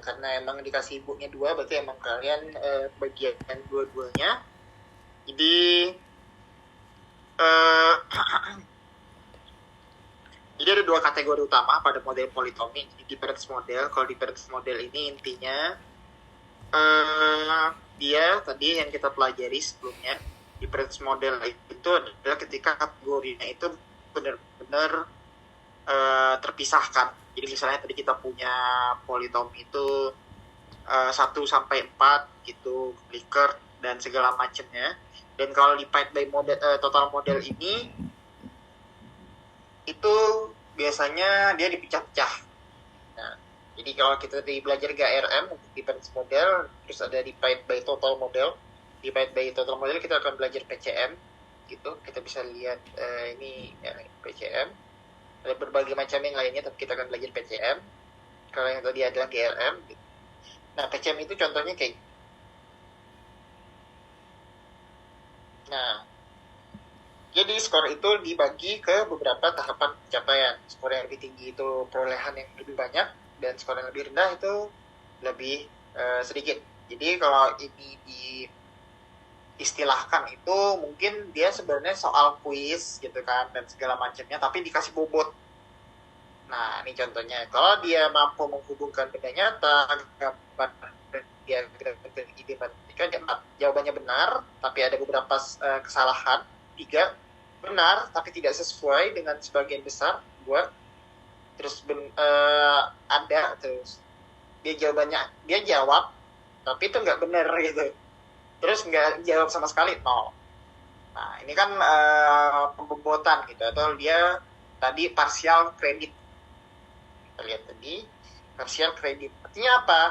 karena emang dikasih ibunya 2, berarti emang kalian bagian dua-duanya. Jadi eh, jadi ada 2 kategori utama pada model politomi. Di difference model, kalau difference model ini intinya dia tadi yang kita pelajari sebelumnya, difference model itu adalah ketika kategorinya itu benar-benar terpisahkan. Jadi misalnya tadi kita punya politomi itu 1 sampai 4 gitu, Likert dan segala macamnya. Dan kalau divide by model, total model ini itu biasanya dia dipecah-pecah. Nah, jadi kalau kita belajar GRM untuk difference model, terus ada divide by total model. Divide by total model kita akan belajar PCM gitu. Kita bisa lihat ini ya, PCM. Ada berbagai macam yang lainnya, tapi kita akan belajar PCM. Kalau yang tadi adalah GRM. Nah, PCM itu contohnya kayak. Nah, jadi skor itu dibagi ke beberapa tahapan pencapaian. Skor yang lebih tinggi itu perolehan yang lebih banyak, dan skor yang lebih rendah itu lebih sedikit. Jadi kalau ini diistilahkan itu mungkin dia sebenarnya soal kuis gitu kan, dan segala macamnya, tapi dikasih bobot. Nah, ini contohnya. Kalau dia mampu menghubungkan benda nyata, gambar, dan diagram dan ide matematika, jawabannya benar, tapi ada beberapa kesalahan. 3, benar, tapi tidak sesuai dengan sebagian besar. 2, terus ada, terus dia jawab, tapi itu nggak benar gitu. Terus nggak jawab sama sekali, 0. Nah, ini kan pembobotan gitu, atau dia tadi partial kredit. Kita lihat tadi partial kredit. Artinya apa?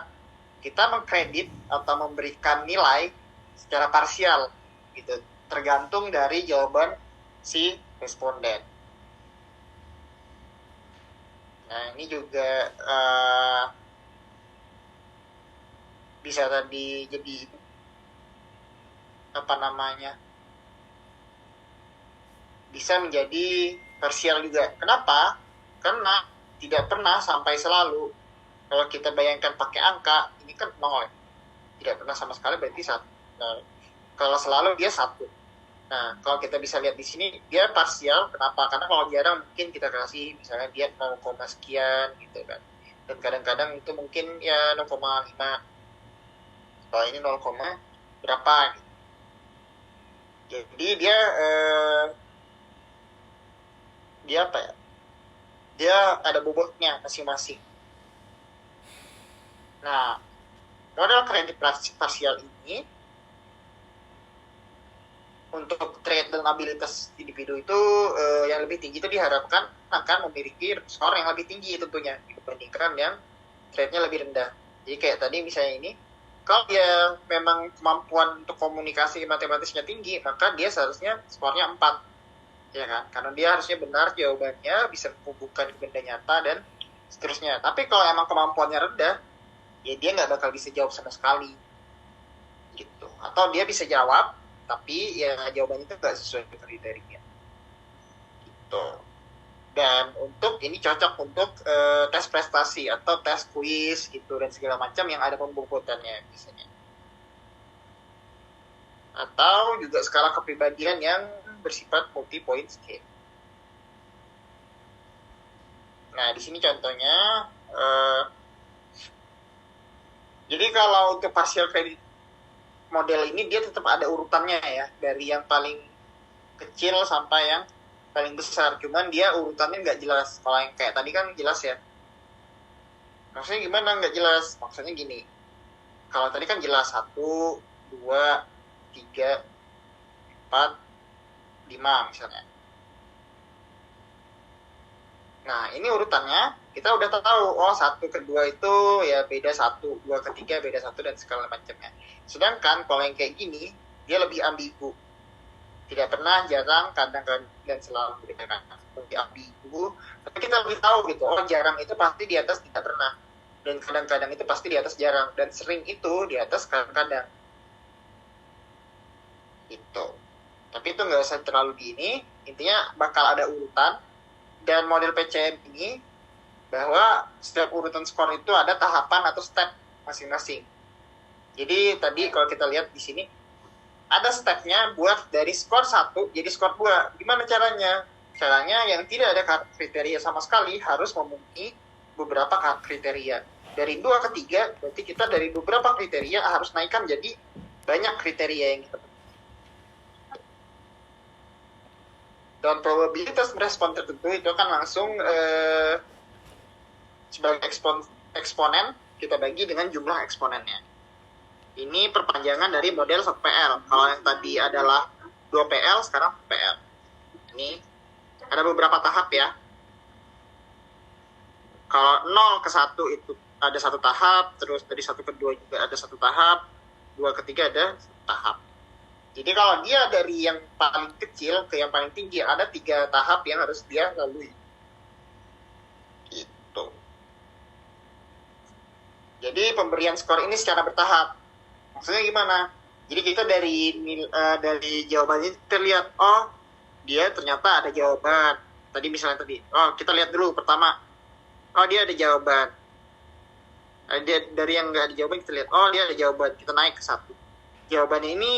Kita mengkredit atau memberikan nilai secara parsial gitu, tergantung dari jawaban si responden. Nah, ini juga bisa tadi jadi bisa menjadi parsial juga. Kenapa? Karena tidak pernah sampai selalu. Kalau kita bayangkan pakai angka, ini kan 0. Tidak pernah sama sekali berarti 1. Nah, kalau selalu dia 1. Nah, kalau kita bisa lihat di sini, dia parsial. Kenapa? Karena kalau jarang mungkin kita kasih, misalnya dia 0, sekian gitu kan. Dan kadang-kadang itu mungkin ya 0,5. Kalau ini 0, berapa gitu. Jadi dia apa ya? Dia ada bobotnya masing-masing. Nah, model kredit parsial ini untuk trait dan abilitas individu itu yang lebih tinggi itu diharapkan akan memiliki skor yang lebih tinggi tentunya dibandingkan yang traitnya lebih rendah. Jadi kayak tadi misalnya ini, kalau dia memang kemampuan untuk komunikasi matematisnya tinggi, maka dia seharusnya skornya 4. Ya kan? Karena dia harusnya benar jawabannya, bisa menghubungkan ke benda nyata dan seterusnya. Tapi kalau emang kemampuannya rendah, ya dia nggak bakal bisa jawab sama sekali gitu. Atau dia bisa jawab, tapi ya jawabannya itu nggak sesuai kriteria gitu. Dan untuk ini cocok untuk tes prestasi atau tes kuis gitu dan segala macam yang ada pembobotannya biasanya. Atau juga skala kepribadian yang bersifat multi point scale. Nah, di sini contohnya jadi kalau untuk partial credit model ini dia tetap ada urutannya ya, dari yang paling kecil sampai yang paling besar. Cuman dia urutannya nggak jelas. Kalau yang kayak tadi kan jelas ya. Maksudnya gimana nggak jelas? Maksudnya gini. Kalau tadi kan jelas 1, 2, 3, 4, 5 misalnya. Nah, ini urutannya kita udah tahu, 1 ke 2 itu ya beda 1, 2 ke 3 beda 1 dan segala macamnya. Sedangkan kalau yang kayak gini, dia lebih ambigu. Tidak pernah, jarang, kadang-kadang, dan selalu. Lebih ambigu. Tapi kita lebih tahu gitu, jarang itu pasti di atas tidak pernah. Dan kadang-kadang itu pasti di atas jarang. Dan sering itu di atas kadang-kadang. Gitu. Tapi itu nggak usah terlalu gini. Intinya bakal ada urutan. Dan model PCM ini bahwa setiap urutan skor itu ada tahapan atau step masing-masing. Jadi tadi kalau kita lihat di sini ada stepnya buat dari skor 1 jadi skor 2. Gimana caranya? Caranya yang tidak ada kriteria sama sekali harus memenuhi beberapa kriteria. Dari 2 ke 3 berarti kita dari beberapa kriteria harus naikkan jadi banyak kriteria yang kita penuhi. Dan probabilitas merespon tertentu itu kan langsung sebagai eksponen kita bagi dengan jumlah eksponennya. Ini perpanjangan dari model 1PL. Kalau yang tadi adalah 2PL, sekarang 1PL. Ini ada beberapa tahap ya. Kalau 0 ke 1 itu ada 1 tahap, terus dari 1 ke 2 juga ada 1 tahap, 2 ke 3 ada 1 tahap. Jadi kalau dia dari yang paling kecil ke yang paling tinggi, ada 3 tahap yang harus dia lalui. Gitu. Jadi pemberian skor ini secara bertahap. Maksudnya gimana? Jadi kita dari jawabannya terlihat, oh dia ternyata ada jawaban. Tadi misalnya kita lihat dulu pertama, oh dia ada jawaban. Dia dari yang nggak ada jawaban kita lihat, oh dia ada jawaban. Kita naik ke 1. Jawabannya ini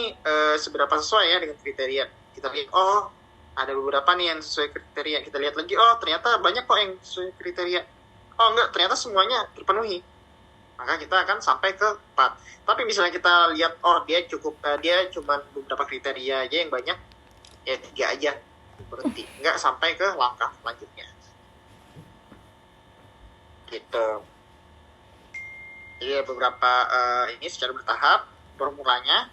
seberapa sesuai ya dengan kriteria. Kita lihat, oh ada beberapa nih yang sesuai kriteria. Kita lihat lagi, oh ternyata banyak kok yang sesuai kriteria. Oh enggak, ternyata semuanya terpenuhi. Maka kita akan sampai ke 4. Tapi misalnya kita lihat, oh dia cuma beberapa kriteria aja yang banyak, ya 3 aja, berhenti. Nggak sampai ke langkah selanjutnya. Gitu. Jadi beberapa ini secara bertahap formulanya.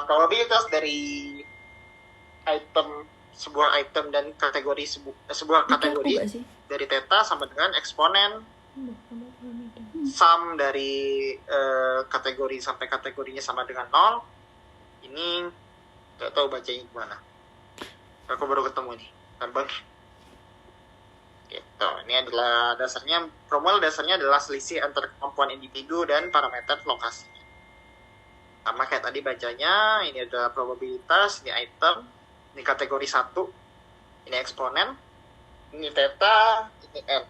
Probabilitas dari sebuah item dan kategori sebuah kategori dari theta sama dengan eksponen sum dari kategori sampai kategorinya sama dengan 0. Ini nggak tahu bacanya gimana. Aku baru ketemu nih, Bang. Gitu. Ini adalah dasarnya, dasarnya adalah selisih antara kemampuan individu dan parameter lokasi. Sama kayak tadi bacanya, ini adalah probabilitas, ini item, ini kategori 1, ini eksponen, ini theta, ini n.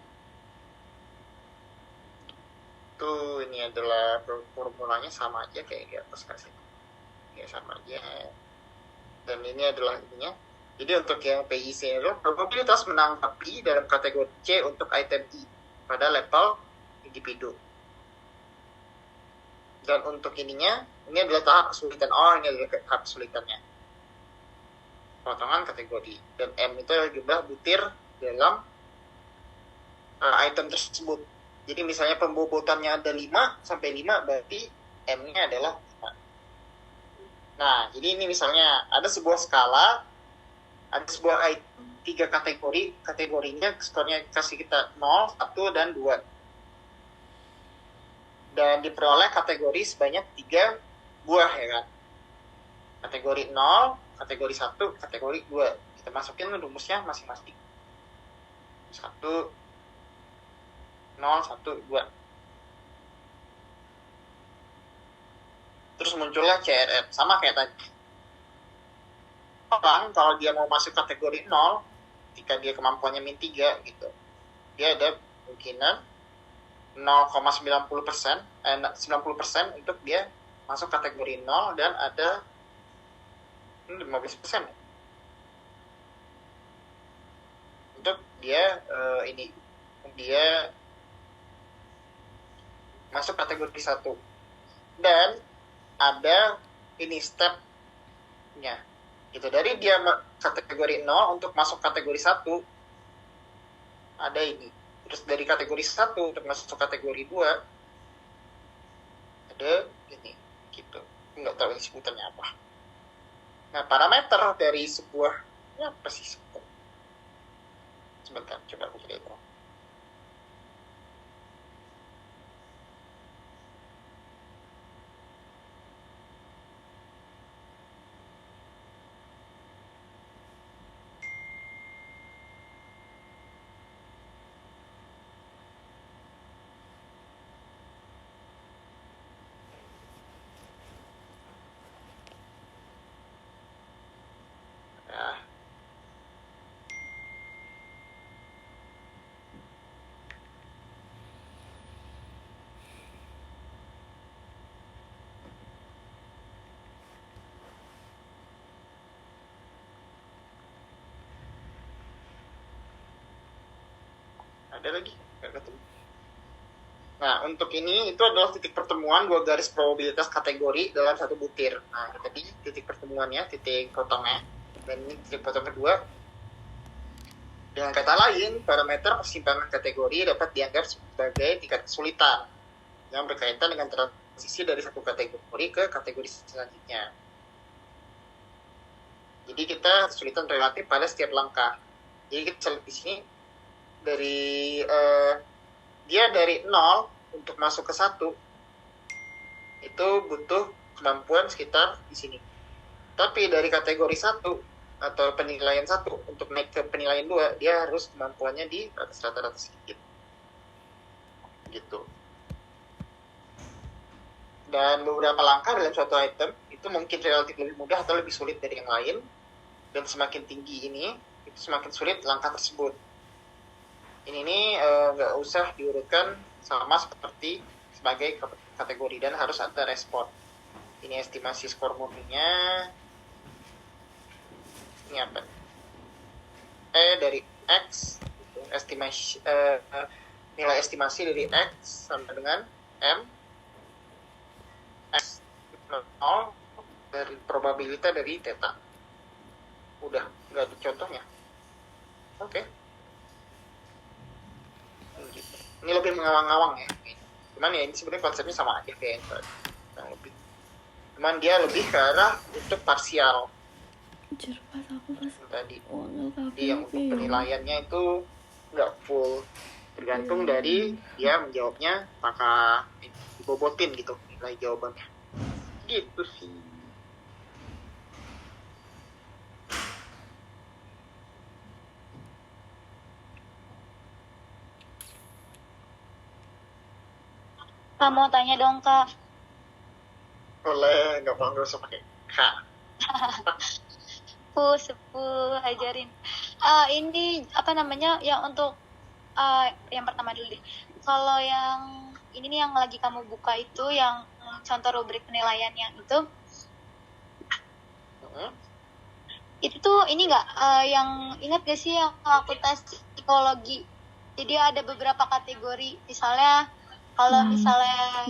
Tuh, ini adalah formulanya sama aja kayak di atas kasih. Ya sama aja. Dan ini adalah ininya. Jadi untuk yang PIC itu probabilitas menanggapi dalam kategori C untuk item I pada level individu. Dan untuk ininya, ini adalah tahap kesulitan. Oh, ini adalah tahap kesulitannya. Potongan kategori. Dan M itu adalah jumlah butir dalam item tersebut. Jadi misalnya pembobotannya ada 5 sampai 5, berarti M-nya adalah 5. Nah, jadi ini misalnya ada sebuah skala, ada sebuah item, 3 kategori, kategorinya skornya kasih kita 0, 1, dan 2. Dan diperoleh kategori sebanyak 3 buah ya kan. Kategori 0, kategori 1, kategori 2. Kita masukin rumusnya masing-masing. 1, 0, 1, 2. Terus muncullah CRR, sama kayak tadi. Orang kalau dia mau masuk kategori 0, ketika dia kemampuannya min 3 gitu, dia ada kemungkinan 0,90%, 90% untuk dia masuk kategori 0, dan ada 15% untuk dia dia masuk kategori 1. Dan ada ini stepnya gitu, dari dia kategori 0 untuk masuk kategori 1 ada ini. Terus dari kategori 1 untuk masuk kategori 2 ada ini gitu. Nggak tahu sebutannya apa. Nah, parameter dari sebuah apa sih sebutan? Sebentar, coba aku lihat. ada lagi nggak ketemu. Nah, untuk ini itu adalah titik pertemuan dua garis probabilitas kategori dalam satu butir. Nah, tadi titik pertemuannya, titik potongnya, dan ini titik potong kedua. Dengan kata lain, parameter persimpangan kategori dapat dianggap sebagai tingkat kesulitan yang berkaitan dengan transisi dari satu kategori ke kategori selanjutnya. Jadi kita kesulitan relatif pada setiap langkah. Jadi kita lihat di sini dari dia dari 0 untuk masuk ke 1 itu butuh kemampuan sekitar di sini. Tapi dari kategori 1 atau penilaian 1 untuk naik ke penilaian 2 dia harus kemampuannya di atas rata-rata sedikit. Gitu. Dan beberapa langkah dalam suatu item itu mungkin relatif lebih mudah atau lebih sulit dari yang lain. Dan semakin tinggi ini itu semakin sulit langkah tersebut. Ini nggak usah diurutkan sama seperti sebagai kategori dan harus ada respon. Ini estimasi skor murninya. Ini apa? Dari X, estimasi nilai estimasi dari X sama dengan M X 0 dari probabilitas dari theta. Udah nggak ada contohnya. Oke. Ini lebih mengawang-awang ya. Cuman ya ini sebenarnya konsepnya sama aja kayak yang lebih. Cuman dia lebih ke arah untuk parsial. Tadi. Jadi yang untuk penilaiannya itu nggak full. Tergantung dari dia menjawabnya apakah dibobotin gitu nilai jawabannya. Gitu sih. Kak, mau tanya dong, Kak. Boleh, nggak usah pakai K. Sepuh, ajarin. Ini apa namanya? Yang untuk yang pertama dulu deh. Kalau yang ini nih yang lagi kamu buka itu yang contoh rubrik penilaiannya itu. Itu tuh ini nggak yang ingat gak sih yang aku tes psikologi? Jadi ada beberapa kategori, misalnya kalau misalnya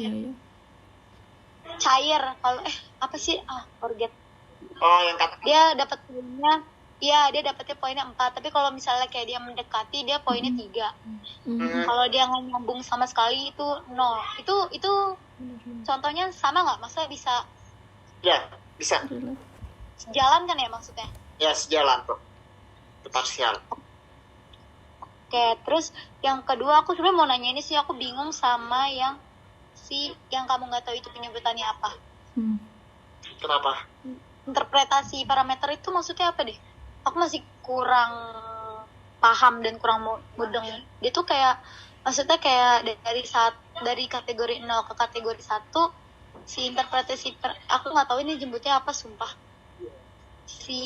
cair, kalau apa sih? Forget. Oh, yang kata Dia dapat poinnya, iya dia dapatnya poinnya 4. Tapi kalau misalnya kayak dia mendekati, dia poinnya 3. Kalau dia nggak nyambung sama sekali itu 0. Itu contohnya sama nggak? Maksudnya bisa? Ya, bisa. Sejalan kan ya maksudnya? Ya, sejalan tuh. Itu parsial. Oke, terus yang kedua aku sebenarnya mau nanya ini sih, aku bingung sama yang kamu nggak tahu itu penyebutannya apa. Kenapa? Interpretasi parameter itu maksudnya apa deh? Aku masih kurang paham dan kurang mudeng. Dia tuh kayak maksudnya kayak dari kategori 0 ke kategori 1 si interpretasi aku nggak tahu ini jemputnya apa sumpah. Si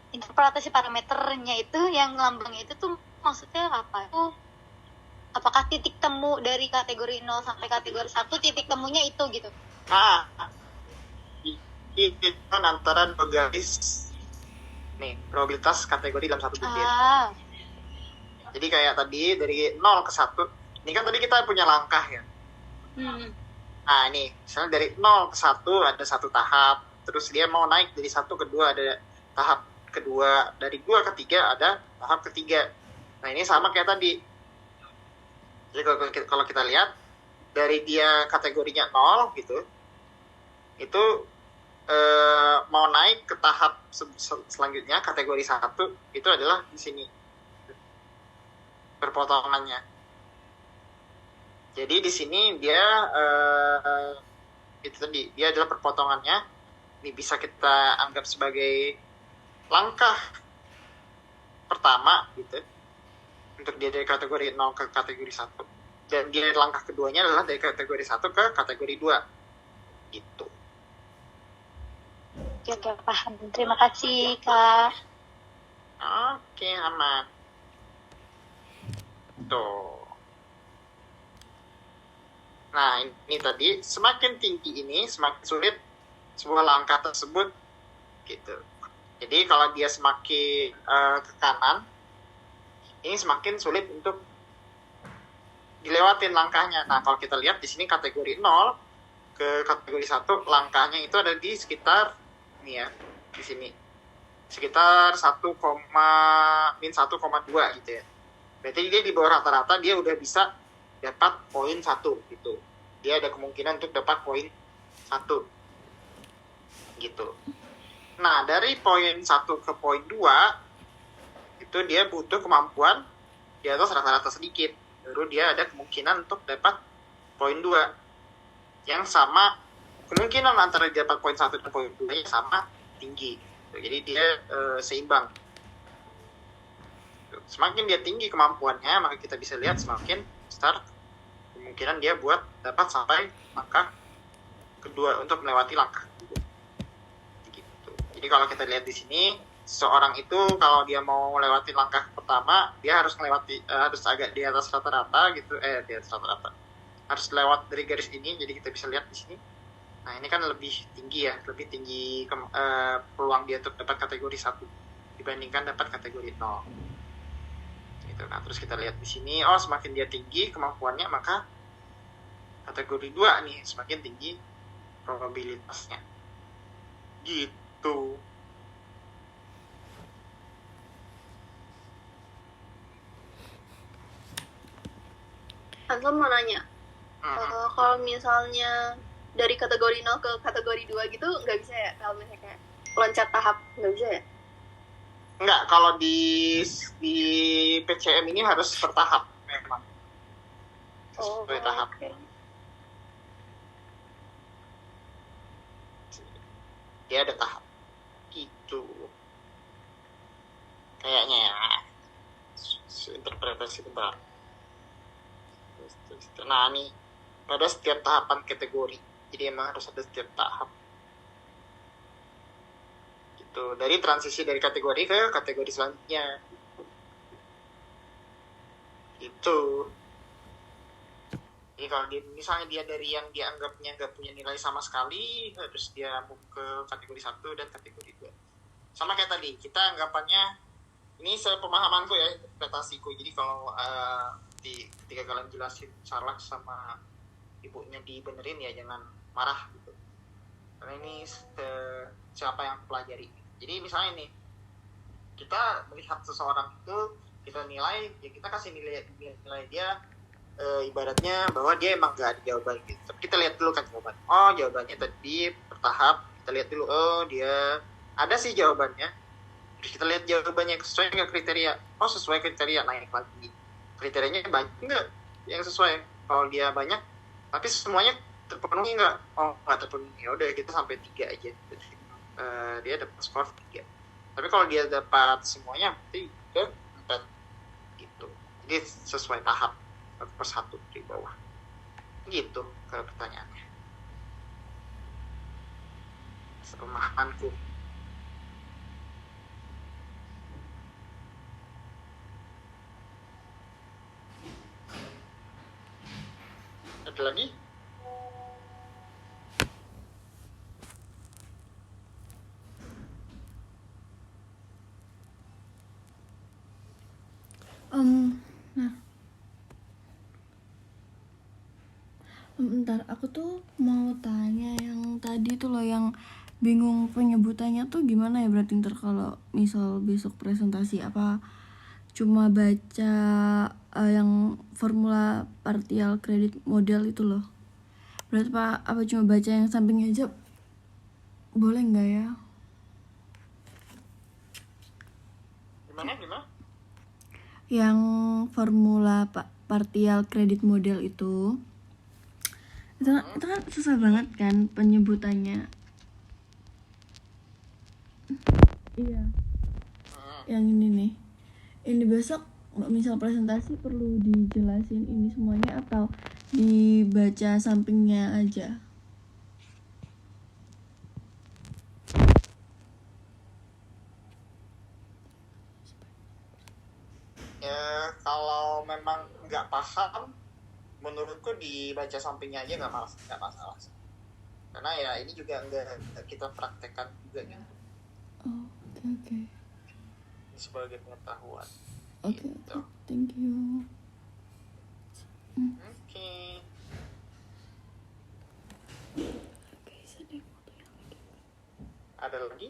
interpretasi parameternya itu yang lambangnya itu tuh maksudnya apa? Itu apakah titik temu dari kategori 0 sampai kategori 1 titik temunya itu gitu? Itu antara dua garis nih probabilitas kategori dalam satu butir. Jadi kayak tadi dari 0 ke 1 ini kan tadi kita punya langkah ya. Nah ini misalnya dari 0 ke 1 ada satu tahap, terus dia mau naik dari 1 ke 2 ada tahap kedua, dari 2 ke 3 ada tahap ketiga. Nah ini sama kayak tadi. Jadi kalau kita lihat dari dia kategorinya 0 gitu, itu mau naik ke tahap selanjutnya kategori 1 itu adalah di sini perpotongannya. Jadi di sini dia itu tadi dia adalah perpotongannya. Ini bisa kita anggap sebagai langkah pertama gitu untuk dia dari kategori 0 ke kategori 1, dan dia langkah keduanya adalah dari kategori 1 ke kategori 2 gitu. Oke, paham. Terima kasih, Kak. Oke, aman. Tuh. Nah, ini tadi semakin tinggi ini semakin sulit sebuah langkah tersebut gitu. Jadi kalau dia semakin ke kanan, ini semakin sulit untuk dilewatin langkahnya. Nah, kalau kita lihat di sini kategori 0 ke kategori 1 langkahnya itu ada di sekitar ini ya, di sini. Sekitar 1,-1,2 gitu ya. Berarti dia di bawah rata-rata, dia udah bisa dapat poin 1 gitu. Dia ada kemungkinan untuk dapat poin 1 gitu. Nah, dari poin 1 ke poin 2 itu dia butuh kemampuan di atas rata-rata sedikit. Baru dia ada kemungkinan untuk dapat poin 2 yang sama, kemungkinan antara dapat poin 1 dan poin 2 nya sama tinggi. Jadi dia seimbang. Semakin dia tinggi kemampuannya, maka kita bisa lihat semakin besar kemungkinan dia buat dapat sampai langkah kedua untuk melewati langkah kedua. Gitu. Jadi kalau kita lihat di sini, seorang itu kalau dia mau melewati langkah pertama, dia harus melewati harus agak di atas rata-rata gitu, di atas rata-rata. Harus lewat dari garis ini, jadi kita bisa lihat di sini. Nah, ini kan lebih tinggi ya, lebih tinggi peluang dia untuk dapat kategori 1 dibandingkan dapat kategori 0. Gitu. Nah, terus kita lihat di sini, semakin dia tinggi kemampuannya, maka kategori 2 nih semakin tinggi probabilitasnya. Gitu. Anton mau nanya, kalau misalnya dari kategori 0 ke kategori 2 gitu nggak bisa ya, kalau misalnya kayak loncat tahap nggak bisa ya? Enggak, kalau di PCM ini harus bertahap memang. Bertahap. Okay. Dia ada tahap. Gitu. Kayaknya ya. Interpretasi tebak. Nah, nih ada setiap tahapan kategori. Jadi emang harus ada setiap tahap. Dari transisi dari kategori ke kategori selanjutnya gitu. Jadi kalau misalnya dia dari yang dianggapnya nggak punya nilai sama sekali, terus dia move ke kategori 1 dan kategori 2. Sama kayak tadi, kita anggapannya, ini sepemahamanku ya, interpretasiku. Jadi kalau ketika kalian jelasin salah sama ibunya dibenerin ya jangan marah gitu. Karena ini siapa yang pelajari. Jadi misalnya nih, kita melihat seseorang itu, kita nilai, ya kita kasih nilai dia, ibaratnya bahwa dia emang gak ada jawaban gitu. Tapi kita lihat dulu kan jawaban. Jawabannya tadi bertahap. Kita lihat dulu, dia ada sih jawabannya. Terus kita lihat jawabannya sesuai nggak kriteria. Sesuai kriteria, naik lagi. Kriterianya banyak nggak yang sesuai. Kalau dia banyak, tapi semuanya terpenuhi nggak? Nggak terpenuhi. Ya udah kita sampai 3 aja. Dia dapat skor 3. Tapi kalau dia dapat semuanya, berarti ke 4 gitu. Jadi sesuai tahap, persatu di bawah. Gitu kalau pertanyaannya. Sepemahamanku. Ada lagi? Bentar, aku tuh mau tanya yang tadi tuh loh, yang bingung penyebutannya tuh gimana ya, berarti ntar kalau misal besok presentasi, apa cuma baca yang formula partial credit model itu loh, berarti apa cuma baca yang sampingnya aja boleh nggak ya? Gimana? Yang formula partial credit model itu kan susah banget kan penyebutannya. Iya. Yang ini nih. Ini besok misal presentasi perlu dijelasin ini semuanya atau dibaca sampingnya aja? Ya, kalau memang nggak paham, menurutku dibaca sampingnya aja nggak masalah. Karena ya ini juga nggak kita praktekkan juga kan. Oke. Sebagai pengetahuan. Oke. Thank you. Oke. Guys, ada yang mau tanya lagi. Ada lagi?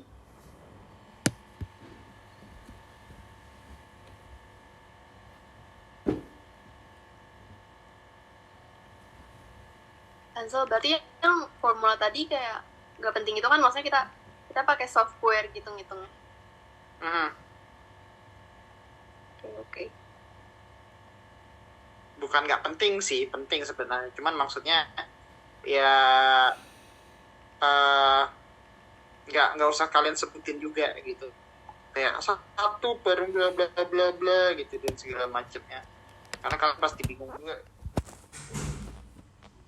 Ansel, berarti yang formula tadi kayak nggak penting itu kan, maksudnya kita pakai software gitu ngitungnya. Oke. Bukan nggak penting sih, penting sebenarnya. Cuman maksudnya ya nggak usah kalian sebutin juga gitu. Kayak 1 per bla bla bla bla gitu dan segala macamnya. Karena kalian pasti bingung juga.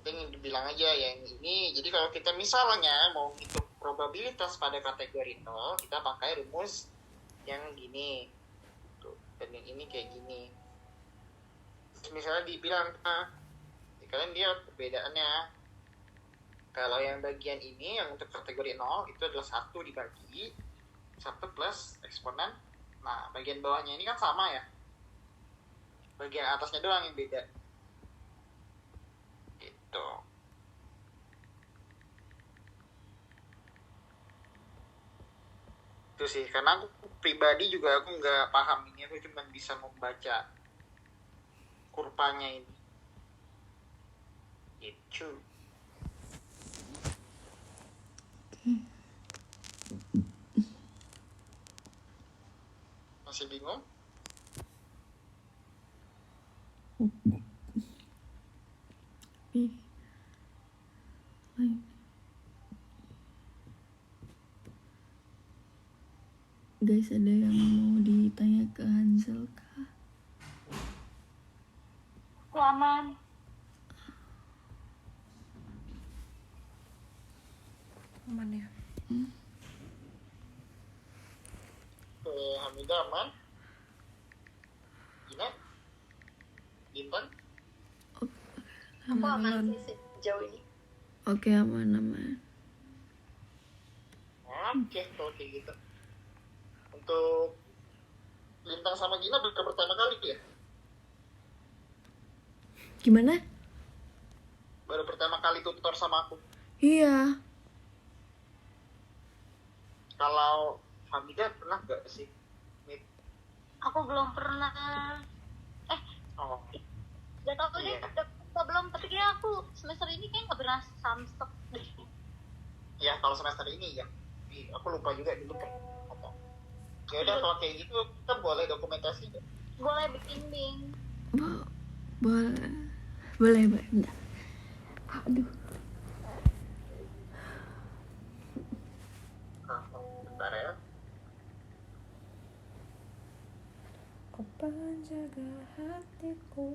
Penting dibilang aja yang ini. Jadi kalau kita misalnya mau hitung probabilitas pada kategori 0, kita pakai rumus yang gini. Tuh, dan yang ini kayak gini. Terus misalnya dibilang, kalian lihat perbedaannya. Kalau yang bagian ini, yang untuk kategori 0, itu adalah 1 dibagi 1 plus eksponen. Nah, bagian bawahnya ini kan sama ya. Bagian atasnya doang yang beda. Gitu. Itu sih, karena aku pribadi juga aku nggak paham ini. Aku cuma bisa membaca kurvanya ini. Gitu. Masih bingung? Guys, ada yang mau ditanya ke Hansel kah? Aku aman. Aman ya. Hamidah aman? Gina? Bintang? Aku aman sih sejauh ini. Oke, aman. Oke, kalau kayak gitu. Untuk Lintang sama Gina baru pertama kali ya? Gimana? Baru pertama kali tutor sama aku. Iya. Kalau Hamidah pernah gak sih? Aku belum pernah. Oh, Gak tau deh. Iya. Belum. Tapi kayak aku semester ini kayak gak pernah samsek deh. ya kalau semester ini ya. Aku lupa juga dulu kan. Ya udah kalau kayak gitu kita boleh dokumentasi gak? Boleh bikin bing. Boleh, bentar. Aduh. Bentar ya. Kau penjaga hatiku.